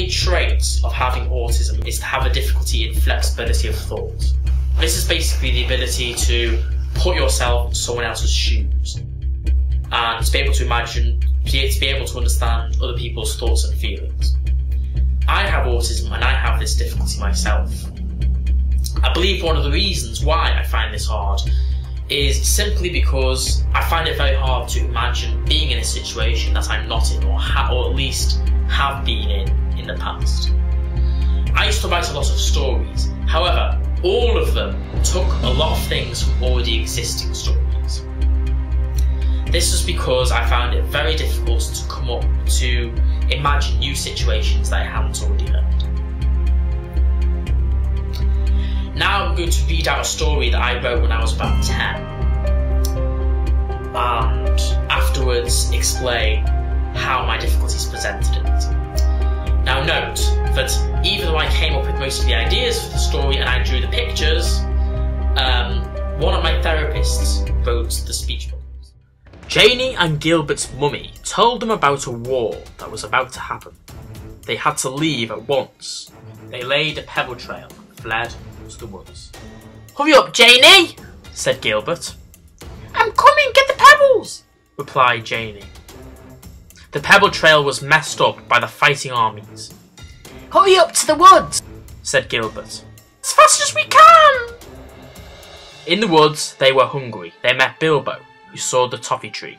a trait of having autism is to have a difficulty in flexibility of thought. This is basically the ability to put yourself in someone else's shoes and to be able to imagine, to be able to understand other people's thoughts and feelings. I have autism and I have this difficulty myself. I believe one of the reasons why I find this hard is simply because I find it very hard to imagine being in a situation that I'm not in, or at least have been in the past. I used to write a lot of stories, however, all of them took a lot of things from already existing stories. This was because I found it very difficult to come up to imagine new situations that I hadn't already heard. Now I'm going to read out a story that I wrote when I was about 10, and afterwards explain how my difficulties presented in it. Now note that even though I came up with most of the ideas for the story and I drew the pictures, one of my therapists wrote the speech bubbles. Janie and Gilbert's mummy told them about a war that was about to happen. They had to leave at once. They laid a pebble trail and fled to the woods. "Hurry up, Janie," said Gilbert. "I'm coming, get the pebbles," replied Janie. The pebble trail was messed up by the fighting armies. "Hurry up to the woods," said Gilbert. "As fast as we can." In the woods, they were hungry. They met Bilbo, who saw the toffee tree.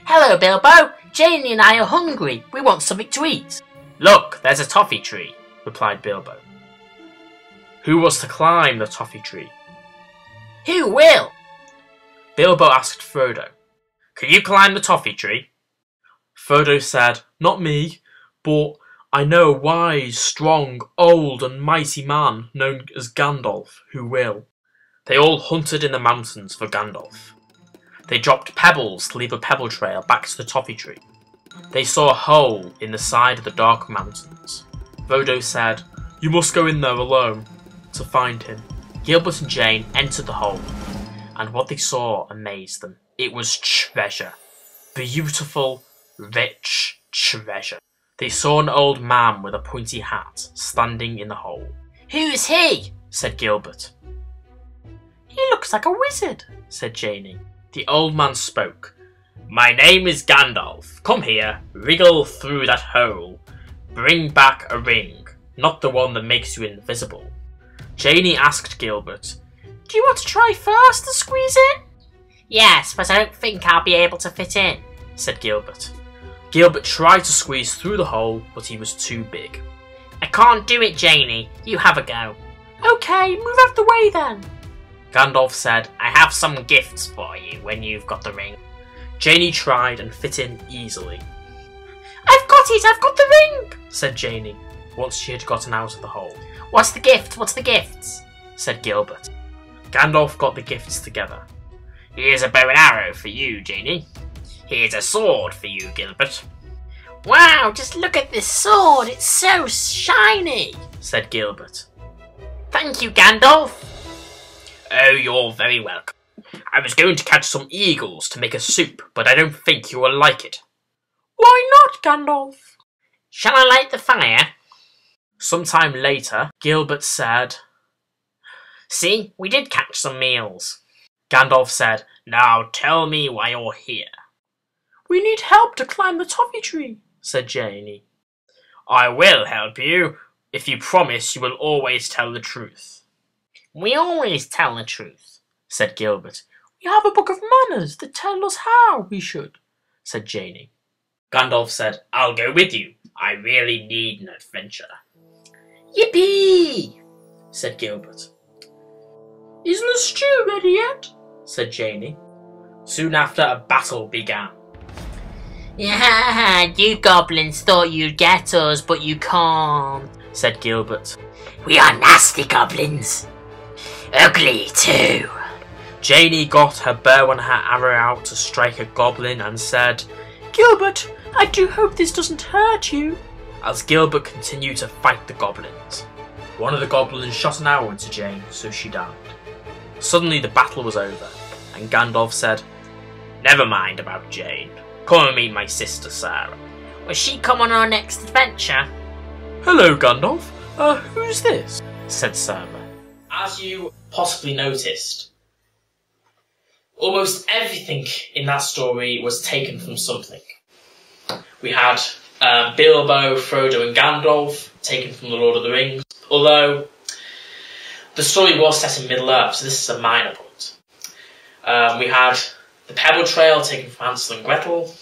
"Hello, Bilbo. Janie and I are hungry. We want something to eat." "Look, there's a toffee tree," replied Bilbo. Who was to climb the toffee tree? "Who will?" Bilbo asked Frodo. "Can you climb the toffee tree?" Frodo said, "Not me, but I know a wise, strong, old and mighty man known as Gandalf who will." They all hunted in the mountains for Gandalf. They dropped pebbles to leave a pebble trail back to the toffee tree. They saw a hole in the side of the dark mountains. Frodo said, "You must go in there alone to find him." Gilbert and Jane entered the hole, and what they saw amazed them. It was treasure. Beautiful, rich treasure. They saw an old man with a pointy hat standing in the hole. "Who's he?" said Gilbert. "He looks like a wizard," said Janie. The old man spoke. "My name is Gandalf. Come here, wriggle through that hole. Bring back a ring, not the one that makes you invisible." Janie asked Gilbert, "Do you want to try first to squeeze in?" "Yes, but I don't think I'll be able to fit in," said Gilbert. Gilbert tried to squeeze through the hole, but he was too big. "I can't do it, Janie. You have a go." "Okay, move out the way then." Gandalf said, "I have some gifts for you when you've got the ring." Janie tried and fit in easily. "I've got it, I've got the ring," said Janie, once she had gotten out of the hole. "What's the gift? What's the gifts?" said Gilbert. Gandalf got the gifts together. "Here's a bow and arrow for you, Janie. Here's a sword for you, Gilbert." "Wow, just look at this sword, it's so shiny," said Gilbert. "Thank you, Gandalf." "Oh, you're very welcome. I was going to catch some eagles to make a soup, but I don't think you will like it." "Why not, Gandalf?" "Shall I light the fire?" Sometime later, Gilbert said, "See, we did catch some meals." Gandalf said, "Now tell me why you're here." "We need help to climb the toffee tree," said Janie. "I will help you, if you promise you will always tell the truth." "We always tell the truth," said Gilbert. "We have a book of manners that tell us how we should," said Janie. Gandalf said, "I'll go with you. I really need an adventure." "Yippee!" said Gilbert. "Isn't the stew ready yet?" said Janie. Soon after, a battle began. "Yeah, you goblins thought you'd get us, but you can't," said Gilbert. "We are nasty goblins. Ugly, too." Janie got her bow and her arrow out to strike a goblin and said, "Gilbert, I do hope this doesn't hurt you." As Gilbert continued to fight the goblins, one of the goblins shot an arrow into Jane, so she died. Suddenly the battle was over, and Gandalf said, "Never mind about Jane. Come and meet my sister Sarah." "Will she come on our next adventure?" Hello, Gandalf. Who's this? Said Server. As you possibly noticed, almost everything in that story was taken from something. We had Bilbo, Frodo and Gandalf taken from The Lord of the Rings, although the story was set in Middle-earth, so this is a minor point. We had the Pebble Trail taken from Hansel and Gretel.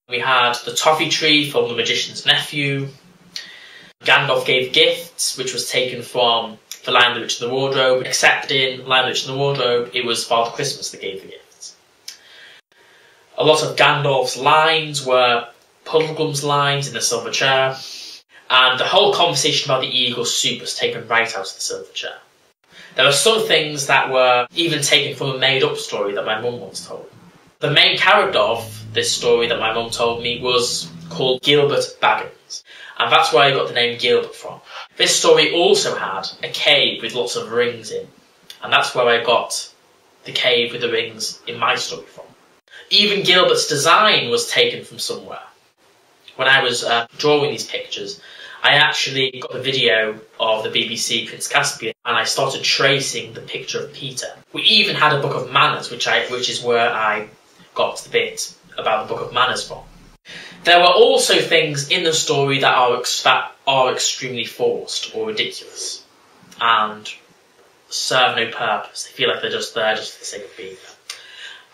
We had the Toffee Tree from The Magician's Nephew. Gandalf gave gifts, which was taken from The Lion, the Witch and the Wardrobe, except in Lion, the Witch and the Wardrobe, it was Father Christmas that gave the gifts. A lot of Gandalf's lines were Puddleglum's lines in The Silver Chair, and the whole conversation about the eagle soup was taken right out of The Silver Chair. There are some things that were even taken from a made-up story that my mum once told me. The main character of this story that my mum told me was called Gilbert Baggins, and that's where I got the name Gilbert from. This story also had a cave with lots of rings in, and that's where I got the cave with the rings in my story from. Even Gilbert's design was taken from somewhere. When I was drawing these pictures, I actually got the video of the BBC Prince Caspian, and I started tracing the picture of Peter. We even had a book of manners, which is where I got the bit about the book of manners from. There were also things in the story that are extremely forced or ridiculous and serve no purpose. They feel like they're just there just for the sake of being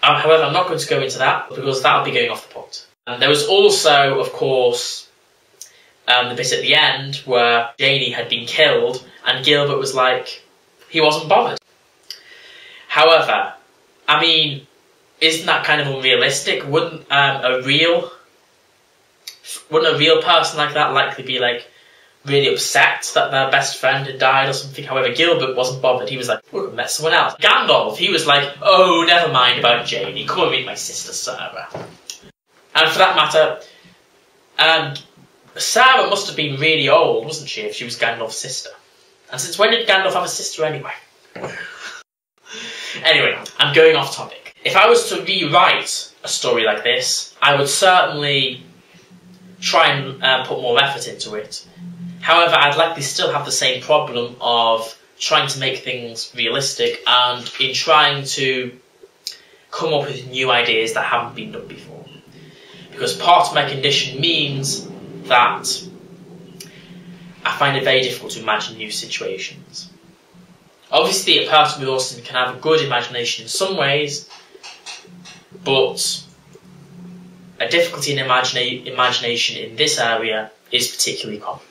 there. However, I'm not going to go into that because that'll be going off the point. And there was also, of course, the bit at the end where Janie had been killed and Gilbert was like, he wasn't bothered. However, I mean, isn't that kind of unrealistic? Wouldn't a real person like that likely be like really upset that their best friend had died or something? However, Gilbert wasn't bothered. He was like, we're going to met someone else. Gandalf, he was like, oh, never mind about Janie. Come and meet my sister Sarah. And for that matter, Sarah must have been really old, wasn't she, if she was Gandalf's sister? And since when did Gandalf have a sister anyway? Anyway, I'm going off topic. If I was to rewrite a story like this, I would certainly try and put more effort into it. However, I'd likely still have the same problem of trying to make things realistic and in trying to come up with new ideas that haven't been done before. Because part of my condition means that I find it very difficult to imagine new situations. Obviously, a person with autism can have a good imagination in some ways, but a difficulty in imagination in this area is particularly common.